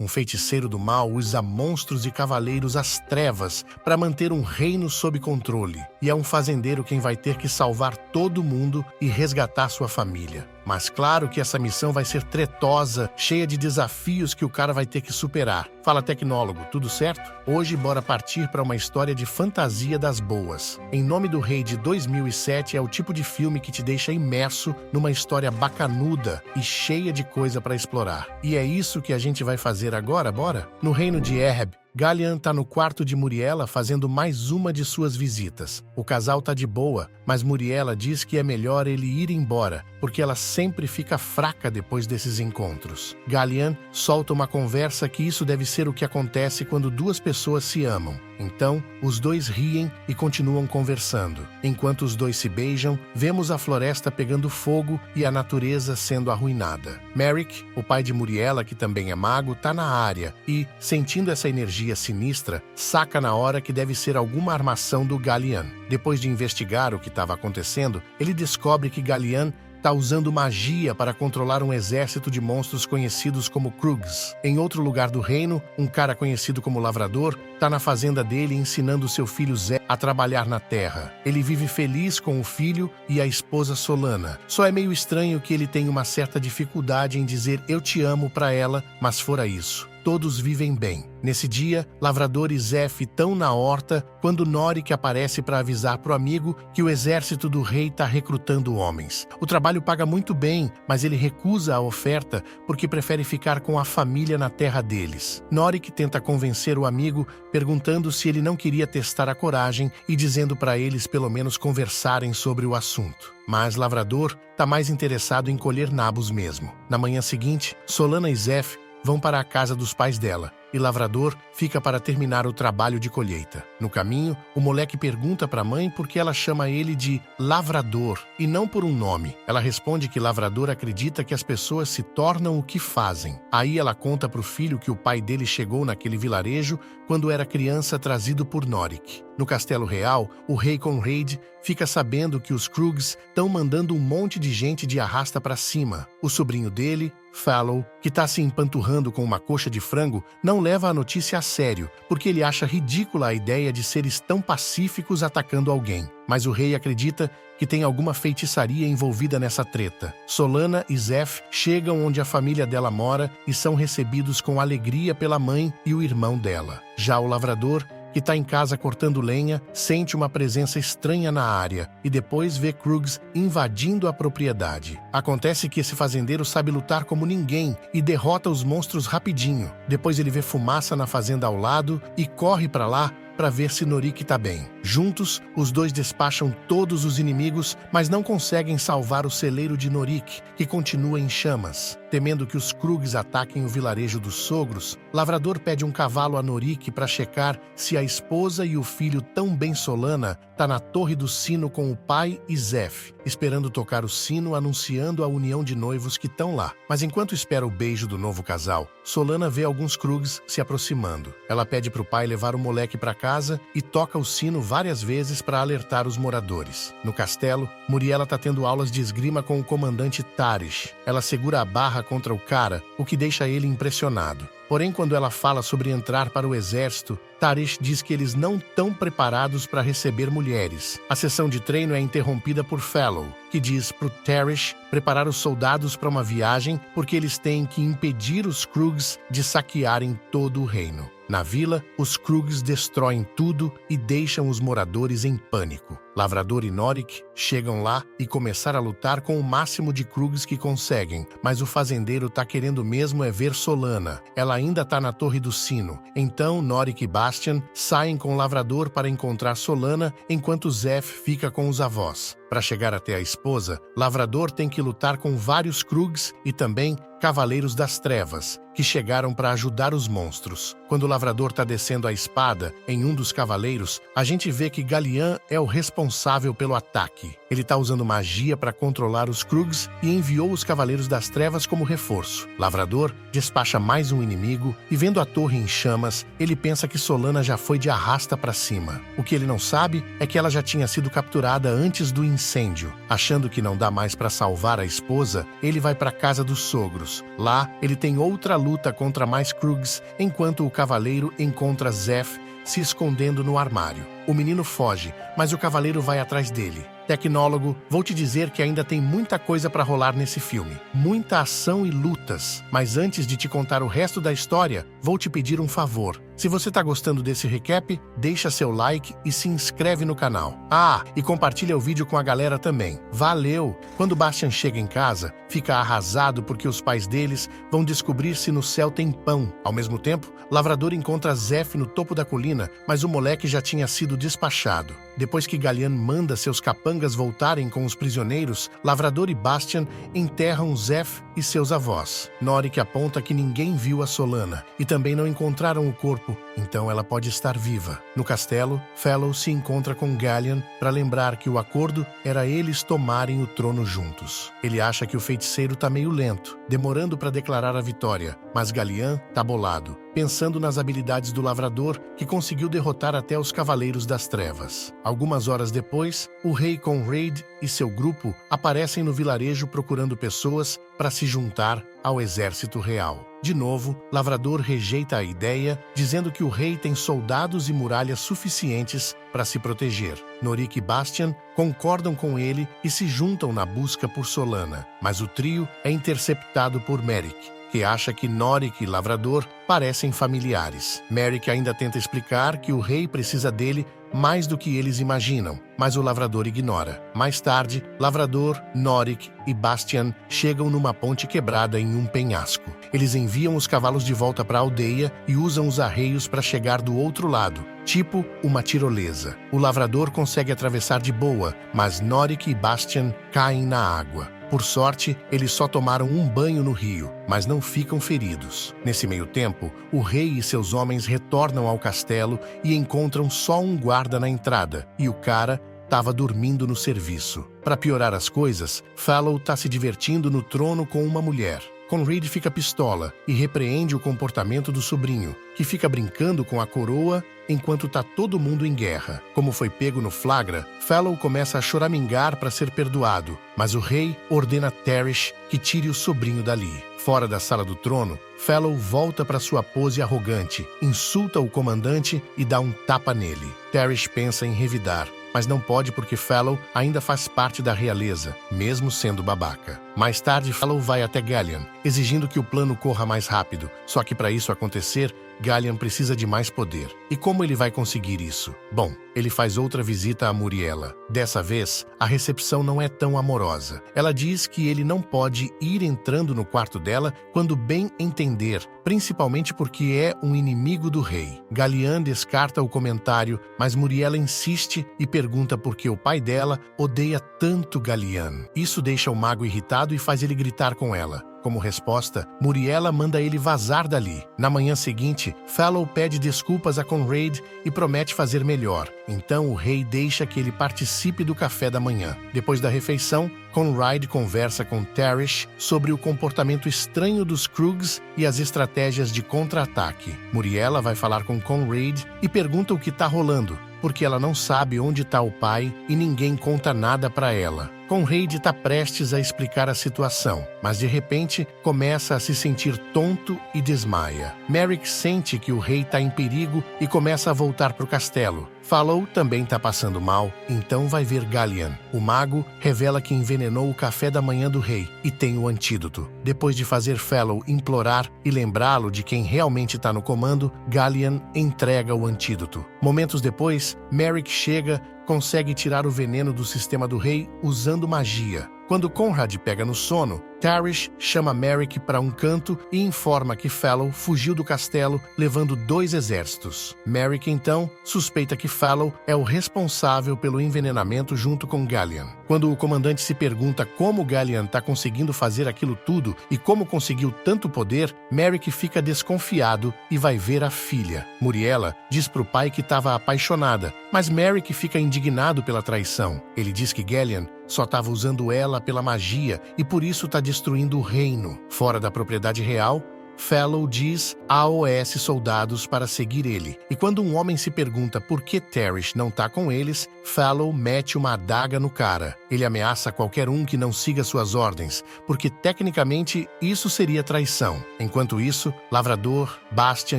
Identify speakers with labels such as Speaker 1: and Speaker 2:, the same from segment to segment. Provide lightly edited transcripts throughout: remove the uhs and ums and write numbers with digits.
Speaker 1: Um feiticeiro do mal usa monstros e cavaleiros às trevas para manter um reino sob controle. E é um fazendeiro quem vai ter que salvar todo mundo e resgatar sua família. Mas claro que essa missão vai ser tretosa, cheia de desafios que o cara vai ter que superar. Fala, tecnólogo, tudo certo? Hoje bora partir para uma história de fantasia das boas. Em Nome do Rei de 2007 é o tipo de filme que te deixa imerso numa história bacanuda e cheia de coisa para explorar. E é isso que a gente vai fazer agora, bora? No reino de Erreb, Gallian tá no quarto de Muriela fazendo mais uma de suas visitas. O casal tá de boa, mas Muriela diz que é melhor ele ir embora, porque ela sempre fica fraca depois desses encontros. Gallian solta uma conversa que isso deve ser o que acontece quando duas pessoas se amam. Então, os dois riem e continuam conversando. Enquanto os dois se beijam, vemos a floresta pegando fogo e a natureza sendo arruinada. Merrick, o pai de Muriela, que também é mago, tá na área e, sentindo essa energia sinistra, saca na hora que deve ser alguma armação do Gallian. Depois de investigar o que estava acontecendo, ele descobre que Gallian está usando magia para controlar um exército de monstros conhecidos como Krugs. Em outro lugar do reino, um cara conhecido como Lavrador está na fazenda dele ensinando seu filho Zé a trabalhar na terra. Ele vive feliz com o filho e a esposa Solana. Só é meio estranho que ele tenha uma certa dificuldade em dizer eu te amo para ela, mas fora isso, todos vivem bem. Nesse dia, Lavrador e Zef estão na horta quando Norik aparece para avisar pro amigo que o exército do rei está recrutando homens. O trabalho paga muito bem, mas ele recusa a oferta porque prefere ficar com a família na terra deles. Norik tenta convencer o amigo, perguntando se ele não queria testar a coragem e dizendo para eles pelo menos conversarem sobre o assunto. Mas Lavrador está mais interessado em colher nabos mesmo. Na manhã seguinte, Solana e Zef vão para a casa dos pais dela, e Lavrador fica para terminar o trabalho de colheita. No caminho, o moleque pergunta para a mãe por que ela chama ele de Lavrador e não por um nome. Ela responde que Lavrador acredita que as pessoas se tornam o que fazem. Aí ela conta para o filho que o pai dele chegou naquele vilarejo quando era criança, trazido por Norik. No Castelo Real, o rei Conrad fica sabendo que os Krugs estão mandando um monte de gente de arrasta para cima. O sobrinho dele, Fallow, que está se empanturrando com uma coxa de frango, não leva a notícia a sério, porque ele acha ridícula a ideia de seres tão pacíficos atacando alguém. Mas o rei acredita que tem alguma feitiçaria envolvida nessa treta. Solana e Zef chegam onde a família dela mora e são recebidos com alegria pela mãe e o irmão dela. Já o Lavrador, que está em casa cortando lenha, sente uma presença estranha na área e depois vê Krugs invadindo a propriedade. Acontece que esse fazendeiro sabe lutar como ninguém e derrota os monstros rapidinho. Depois ele vê fumaça na fazenda ao lado e corre para lá para ver se Norik está bem. Juntos, os dois despacham todos os inimigos, mas não conseguem salvar o celeiro de Norik, que continua em chamas. Temendo que os Krugs ataquem o vilarejo dos sogros, Lavrador pede um cavalo a Norik para checar se a esposa e o filho tão bem Solana tá na torre do sino com o pai e Zef, esperando tocar o sino anunciando a união de noivos que estão lá. Mas enquanto espera o beijo do novo casal, Solana vê alguns Krugs se aproximando. Ela pede pro pai levar o moleque para casa e toca o sino várias vezes para alertar os moradores. No castelo, Muriela tá tendo aulas de esgrima com o comandante Tarish. Ela segura a barra contra o cara, o que deixa ele impressionado. Porém, quando ela fala sobre entrar para o exército, Tarish diz que eles não estão preparados para receber mulheres. A sessão de treino é interrompida por Fallow, que diz para o Tarish preparar os soldados para uma viagem porque eles têm que impedir os Krugs de saquearem todo o reino. Na vila, os Krugs destroem tudo e deixam os moradores em pânico. Lavrador e Norik chegam lá e começam a lutar com o máximo de Krugs que conseguem, mas o fazendeiro tá querendo mesmo é ver Solana. Ela ainda tá na torre do sino. Então, Norik e Bastian saem com Lavrador para encontrar Solana, enquanto Zef fica com os avós. Para chegar até a esposa, Lavrador tem que lutar com vários Krugs e também Cavaleiros das Trevas, que chegaram para ajudar os monstros. Quando o Lavrador está descendo a espada em um dos cavaleiros, a gente vê que Gallian é o responsável responsável pelo ataque. Ele está usando magia para controlar os Krugs e enviou os Cavaleiros das Trevas como reforço. Lavrador despacha mais um inimigo e, vendo a torre em chamas, ele pensa que Solana já foi de arrasta para cima. O que ele não sabe é que ela já tinha sido capturada antes do incêndio. Achando que não dá mais para salvar a esposa, ele vai para a casa dos sogros. Lá, ele tem outra luta contra mais Krugs, enquanto o cavaleiro encontra Zeph se escondendo no armário. O menino foge, mas o cavaleiro vai atrás dele. Tecnólogo, vou te dizer que ainda tem muita coisa para rolar nesse filme. Muita ação e lutas. Mas antes de te contar o resto da história, vou te pedir um favor. Se você tá gostando desse recap, deixa seu like e se inscreve no canal. Ah, e compartilha o vídeo com a galera também. Valeu! Quando Bastian chega em casa, fica arrasado porque os pais deles vão descobrir se no céu tem pão. Ao mesmo tempo, Lavrador encontra Zeph no topo da colina, mas o moleque já tinha sido despachado. Depois que Gallian manda seus capangas voltarem com os prisioneiros, Lavrador e Bastian enterram Zeph e seus avós. Norik aponta que ninguém viu a Solana e também não encontraram o corpo, então ela pode estar viva. No castelo, Fellow se encontra com Gallian para lembrar que o acordo era eles tomarem o trono juntos. Ele acha que o feiticeiro tá meio lento, demorando para declarar a vitória, mas Gallian tá bolado, pensando nas habilidades do Lavrador, que conseguiu derrotar até os Cavaleiros das Trevas. Algumas horas depois, o rei Conrad e seu grupo aparecem no vilarejo procurando pessoas para se juntar ao exército real. De novo, Lavrador rejeita a ideia, dizendo que o rei tem soldados e muralhas suficientes para se proteger. Norik e Bastian concordam com ele e se juntam na busca por Solana, mas o trio é interceptado por Merrick, que acha que Norik e Lavrador parecem familiares. Merrick ainda tenta explicar que o rei precisa dele mais do que eles imaginam, mas o Lavrador ignora. Mais tarde, Lavrador, Norik e Bastian chegam numa ponte quebrada em um penhasco. Eles enviam os cavalos de volta para a aldeia e usam os arreios para chegar do outro lado, tipo uma tirolesa. O Lavrador consegue atravessar de boa, mas Norik e Bastian caem na água. Por sorte, eles só tomaram um banho no rio, mas não ficam feridos. Nesse meio tempo, o rei e seus homens retornam ao castelo e encontram só um guarda na entrada, e o cara estava dormindo no serviço. Para piorar as coisas, Fellow está se divertindo no trono com uma mulher. Conrad fica pistola e repreende o comportamento do sobrinho, que fica brincando com a coroa enquanto tá todo mundo em guerra. Como foi pego no flagra, Fellow começa a choramingar para ser perdoado, mas o rei ordena Tarish que tire o sobrinho dali. Fora da sala do trono, Fellow volta para sua pose arrogante, insulta o comandante e dá um tapa nele. Tarish pensa em revidar, mas não pode porque Fellow ainda faz parte da realeza, mesmo sendo babaca. Mais tarde, Fellow vai até Gallian, exigindo que o plano corra mais rápido, só que para isso acontecer, Gallian precisa de mais poder. E como ele vai conseguir isso? Bom, ele faz outra visita a Muriela. Dessa vez, a recepção não é tão amorosa. Ela diz que ele não pode ir entrando no quarto dela quando bem entender, principalmente porque é um inimigo do rei. Gallian descarta o comentário, mas Muriela insiste e pergunta por que o pai dela odeia tanto Gallian. Isso deixa o mago irritado e faz ele gritar com ela. Como resposta, Muriela manda ele vazar dali. Na manhã seguinte, Fellow pede desculpas a Conrad e promete fazer melhor. Então o rei deixa que ele participe do café da manhã. Depois da refeição, Conrad conversa com Tarish sobre o comportamento estranho dos Krugs e as estratégias de contra-ataque. Muriela vai falar com Conrad e pergunta o que está rolando, porque ela não sabe onde está o pai e ninguém conta nada para ela. Conrad está prestes a explicar a situação, mas de repente começa a se sentir tonto e desmaia. Merrick sente que o rei está em perigo e começa a voltar para o castelo. Fellow também está passando mal, então vai ver Gallian. O mago revela que envenenou o café da manhã do rei e tem o antídoto. Depois de fazer Fellow implorar e lembrá-lo de quem realmente está no comando, Gallian entrega o antídoto. Momentos depois, Merrick chega, consegue tirar o veneno do sistema do rei usando magia. Quando Conrad pega no sono, Tarish chama Merrick para um canto e informa que Fallow fugiu do castelo levando 2 exércitos. Merrick, então, suspeita que Fallow é o responsável pelo envenenamento junto com Gallian. Quando o comandante se pergunta como Gallian está conseguindo fazer aquilo tudo e como conseguiu tanto poder, Merrick fica desconfiado e vai ver a filha. Muriela diz pro pai que estava apaixonada, mas Merrick fica indignado pela traição. Ele diz que Gallian só estava usando ela pela magia e por isso está destruindo o reino. Fora da propriedade real, Fallow diz AOS soldados para seguir ele. E quando um homem se pergunta por que Tarish não tá com eles, Fallow mete uma adaga no cara. Ele ameaça qualquer um que não siga suas ordens, porque tecnicamente isso seria traição. Enquanto isso, Lavrador, Bastian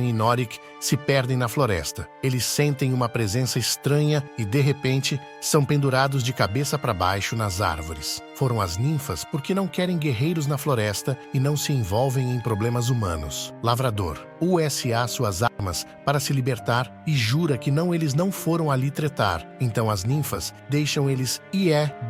Speaker 1: e Norik se perdem na floresta. Eles sentem uma presença estranha e, de repente, são pendurados de cabeça para baixo nas árvores. Foram as ninfas porque não querem guerreiros na floresta e não se envolvem em problemas humanos. Lavrador USA suas armas para se libertar e jura que eles não foram ali tretar. Então as ninfas deixam eles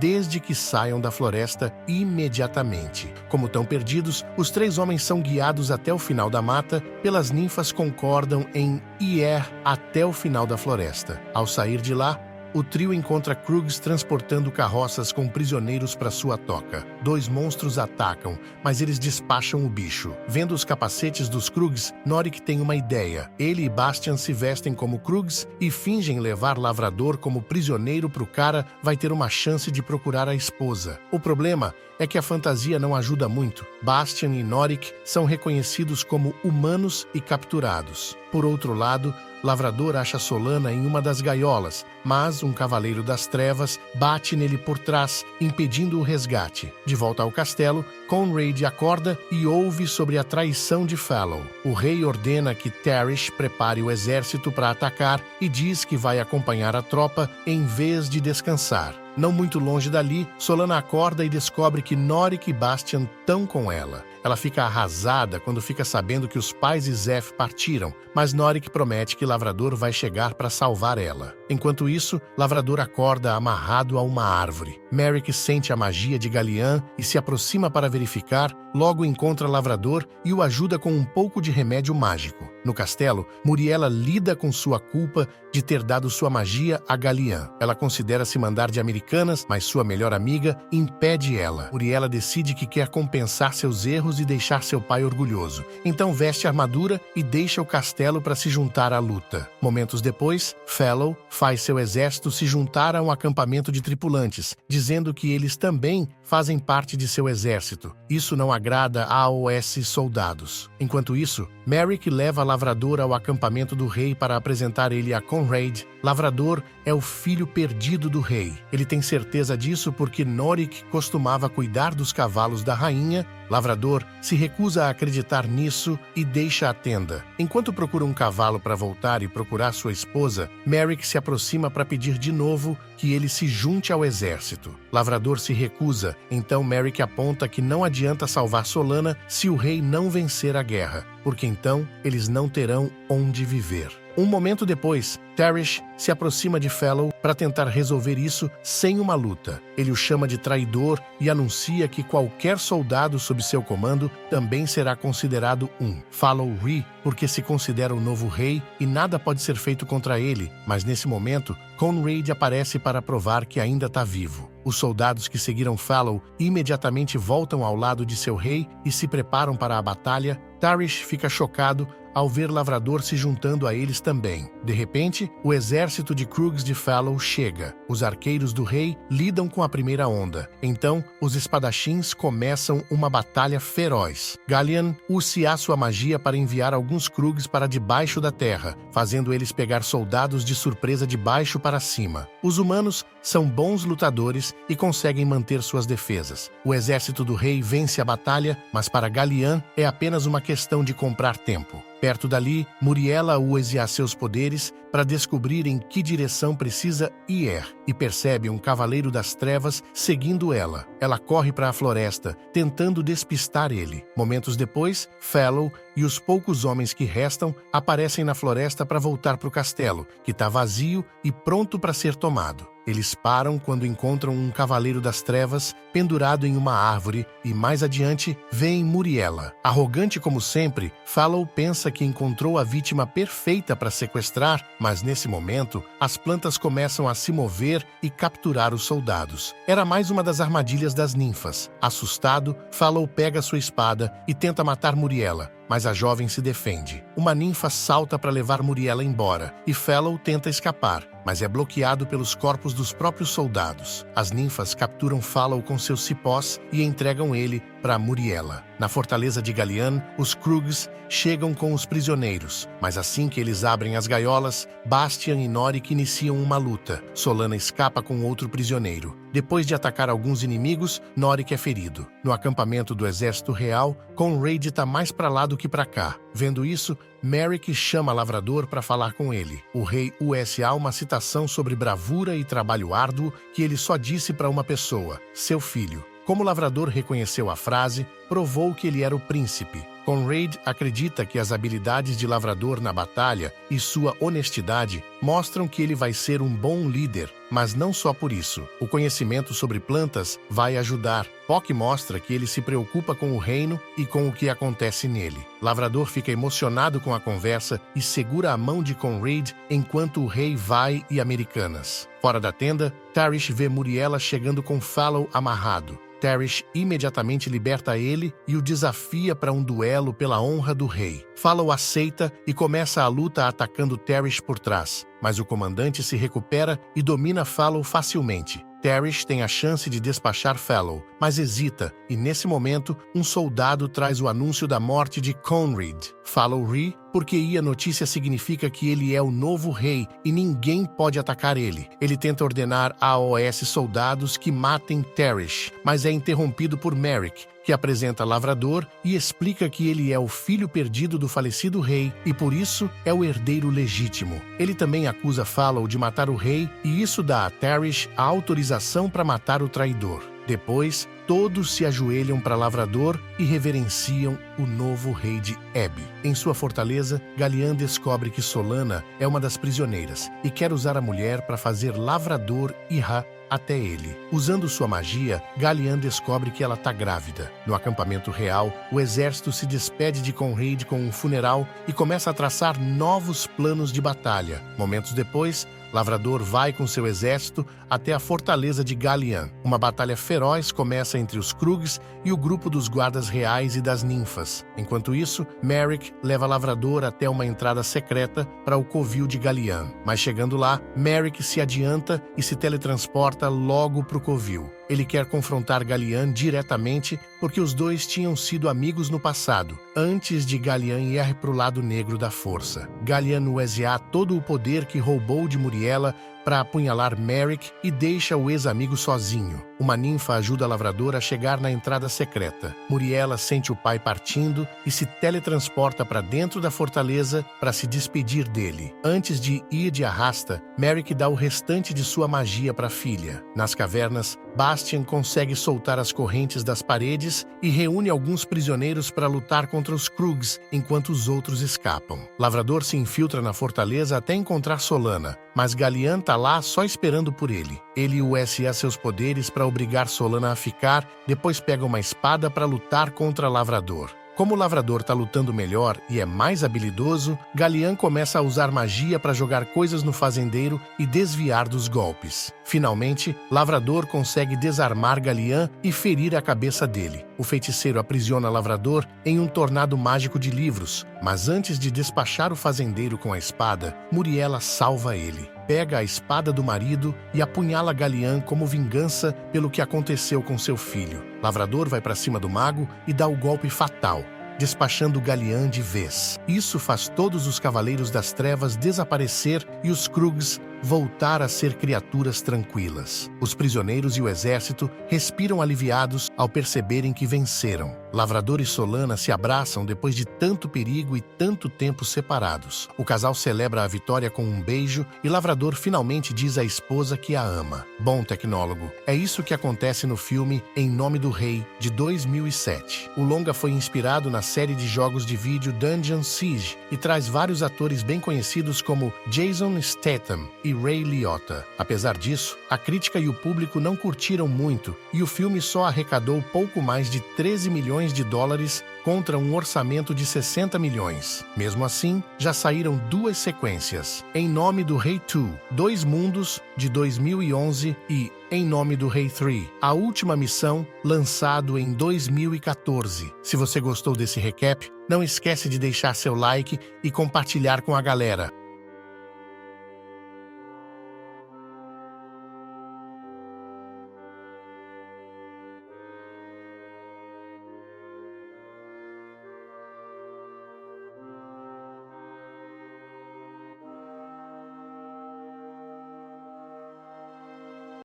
Speaker 1: desde que saiam da floresta imediatamente. Como estão perdidos, os 3 homens são guiados até o final da mata pelas ninfas concordam em ir até o final da floresta. Ao sair de lá, o trio encontra Krugs transportando carroças com prisioneiros para sua toca. 2 monstros atacam, mas eles despacham o bicho. Vendo os capacetes dos Krugs, Norik tem uma ideia. Ele e Bastian se vestem como Krugs e fingem levar Lavrador como prisioneiro pro cara vai ter uma chance de procurar a esposa. O problema é que a fantasia não ajuda muito. Bastian e Norik são reconhecidos como humanos e capturados. Por outro lado, Lavrador acha Solana em uma das gaiolas, mas um cavaleiro das trevas bate nele por trás, impedindo o resgate. De volta ao castelo, Conrad acorda e ouve sobre a traição de Fallow. O rei ordena que Tarish prepare o exército para atacar e diz que vai acompanhar a tropa em vez de descansar. Não muito longe dali, Solana acorda e descobre que Norik e Bastian estão com ela. Ela fica arrasada quando fica sabendo que os pais de Zeph partiram, mas Norik promete que Lavrador vai chegar para salvar ela. Enquanto isso, Lavrador acorda amarrado a uma árvore. Merrick sente a magia de Gallian e se aproxima para verificar, logo encontra Lavrador e o ajuda com um pouco de remédio mágico. No castelo, Muriela lida com sua culpa de ter dado sua magia a Gallian. Ela considera se mandar de Americanas, mas sua melhor amiga impede ela. Muriela decide que quer compensar seus erros e deixar seu pai orgulhoso. Então veste a armadura e deixa o castelo para se juntar à luta. Momentos depois, Fallow faz seu exército se juntar a um acampamento de tripulantes, dizendo que eles também fazem parte de seu exército. Isso não agrada a AOS soldados. Enquanto isso, Merrick leva Lavrador ao acampamento do rei para apresentar ele a Conrad. Lavrador é o filho perdido do rei. Ele tem certeza disso porque Norik costumava cuidar dos cavalos da rainha. Lavrador se recusa a acreditar nisso e deixa a tenda. Enquanto procura um cavalo para voltar e procurar sua esposa, Merrick se aproxima para pedir de novo que ele se junte ao exército. Lavrador se recusa, então Merrick aponta que não adianta salvar Solana se o rei não vencer a guerra, porque então eles não terão onde viver. Um momento depois, Tarish se aproxima de Fallow para tentar resolver isso sem uma luta. Ele o chama de traidor e anuncia que qualquer soldado sob seu comando também será considerado um. Fallow ri porque se considera o novo rei e nada pode ser feito contra ele, mas nesse momento, Conrad aparece para provar que ainda está vivo. Os soldados que seguiram Fallow imediatamente voltam ao lado de seu rei e se preparam para a batalha. Tarish fica chocado ao ver Lavrador se juntando a eles também. De repente, o exército de Krugs de Fallow chega. Os arqueiros do rei lidam com a primeira onda. Então, os espadachins começam uma batalha feroz. Gallian usa sua magia para enviar alguns Krugs para debaixo da terra, fazendo eles pegar soldados de surpresa de baixo para cima. Os humanos são bons lutadores e conseguem manter suas defesas. O exército do rei vence a batalha, mas para Gallian é apenas uma questão de comprar tempo. Perto dali, Muriela usa seus poderes para descobrir em que direção precisa ir e percebe um cavaleiro das trevas seguindo ela. Ela corre para a floresta, tentando despistar ele. Momentos depois, Fellow e os poucos homens que restam aparecem na floresta para voltar para o castelo, que está vazio e pronto para ser tomado. Eles param quando encontram um cavaleiro das trevas pendurado em uma árvore e, mais adiante, veem Muriela. Arrogante como sempre, Fellow pensa que encontrou a vítima perfeita para sequestrar, mas nesse momento, as plantas começam a se mover e capturar os soldados. Era mais uma das armadilhas das ninfas. Assustado, Fellow pega sua espada e tenta matar Muriela, mas a jovem se defende. Uma ninfa salta para levar Muriela embora e Fellow tenta escapar, mas é bloqueado pelos corpos dos próprios soldados. As ninfas capturam Fellow com seus cipós e entregam ele para Muriela. Na fortaleza de Galian, os Krugs chegam com os prisioneiros, mas assim que eles abrem as gaiolas, Bastian e Norik iniciam uma luta. Solana escapa com outro prisioneiro. Depois de atacar alguns inimigos, Norik é ferido. No acampamento do exército real, Conrad está mais para lá do que para cá. Vendo isso, Merrick chama Lavrador para falar com ele. O rei usa uma citação sobre bravura e trabalho árduo que ele só disse para uma pessoa, seu filho. Como Lavrador reconheceu a frase, provou que ele era o príncipe. Conrad acredita que as habilidades de Lavrador na batalha e sua honestidade mostram que ele vai ser um bom líder, mas não só por isso. O conhecimento sobre plantas vai ajudar. Puck mostra que ele se preocupa com o reino e com o que acontece nele. Lavrador fica emocionado com a conversa e segura a mão de Conrad enquanto o rei vai e Americanas. Fora da tenda, Tarish vê Muriela chegando com Fellow amarrado. Tarish imediatamente liberta ele e o desafia para um duelo pela honra do rei. Fellow aceita e começa a luta atacando Tarish por trás, mas o comandante se recupera e domina Fellow facilmente. Tarish tem a chance de despachar Fellow, mas hesita, e nesse momento, um soldado traz o anúncio da morte de Conrad. Fellow ri, porque a notícia significa que ele é o novo rei e ninguém pode atacar ele. Ele tenta ordenar a OS soldados que matem Tarish, mas é interrompido por Merrick, que apresenta Lavrador e explica que ele é o filho perdido do falecido rei e por isso é o herdeiro legítimo. Ele também acusa Fellow de matar o rei e isso dá a Tarish a autorização para matar o traidor. Depois, todos se ajoelham para Lavrador e reverenciam o novo rei de Ebb. Em sua fortaleza, Galian descobre que Solana é uma das prisioneiras e quer usar a mulher para fazer Lavrador irá até ele. Usando sua magia, Galian descobre que ela está grávida. No acampamento real, o exército se despede de Conrad com um funeral e começa a traçar novos planos de batalha. Momentos depois, Lavrador vai com seu exército até a fortaleza de Galian. Uma batalha feroz começa entre os Krugs e o grupo dos guardas reais e das ninfas. Enquanto isso, Merrick leva Lavrador até uma entrada secreta para o covil de Galian. Mas chegando lá, Merrick se adianta e se teletransporta logo para o covil. Ele quer confrontar Galian diretamente porque os dois tinham sido amigos no passado, antes de Galian ir para o lado negro da força. Galian usa todo o poder que roubou de Muriela para apunhalar Merrick e deixa o ex-amigo sozinho. Uma ninfa ajuda Lavrador a chegar na entrada secreta. Muriela sente o pai partindo e se teletransporta para dentro da fortaleza para se despedir dele. Antes de ir de arrasta, Merrick dá o restante de sua magia para a filha. Nas cavernas, Bastian consegue soltar as correntes das paredes e reúne alguns prisioneiros para lutar contra os Krugs, enquanto os outros escapam. Lavrador se infiltra na fortaleza até encontrar Solana, mas Galian tá lá só esperando por ele. Ele usa seus poderes para obrigar Solana a ficar, depois pega uma espada para lutar contra Lavrador. Como o Lavrador está lutando melhor e é mais habilidoso, Galian começa a usar magia para jogar coisas no fazendeiro e desviar dos golpes. Finalmente, Lavrador consegue desarmar Galian e ferir a cabeça dele. O feiticeiro aprisiona Lavrador em um tornado mágico de livros, mas antes de despachar o fazendeiro com a espada, Muriela salva ele. Pega a espada do marido e apunhala Galian como vingança pelo que aconteceu com seu filho. Lavrador vai para cima do mago e dá o golpe fatal, despachando Galian de vez. Isso faz todos os Cavaleiros das Trevas desaparecer e os Krugs voltar a ser criaturas tranquilas. Os prisioneiros e o exército respiram aliviados ao perceberem que venceram. Lavrador e Solana se abraçam depois de tanto perigo e tanto tempo separados. O casal celebra a vitória com um beijo e Lavrador finalmente diz à esposa que a ama. Bom, tecnólogo, é isso que acontece no filme Em Nome do Rei, de 2007. O longa foi inspirado na série de jogos de vídeo Dungeon Siege e traz vários atores bem conhecidos como Jason Statham e Ray Liotta. Apesar disso, a crítica e o público não curtiram muito e o filme só arrecadou pouco mais de 13 milhões de dólares contra um orçamento de 60 milhões. Mesmo assim, já saíram 2 sequências: Em Nome do Rei 2, Dois Mundos, de 2011 e Em Nome do Rei 3, A Última Missão, lançado em 2014. Se você gostou desse recap, não esquece de deixar seu like e compartilhar com a galera.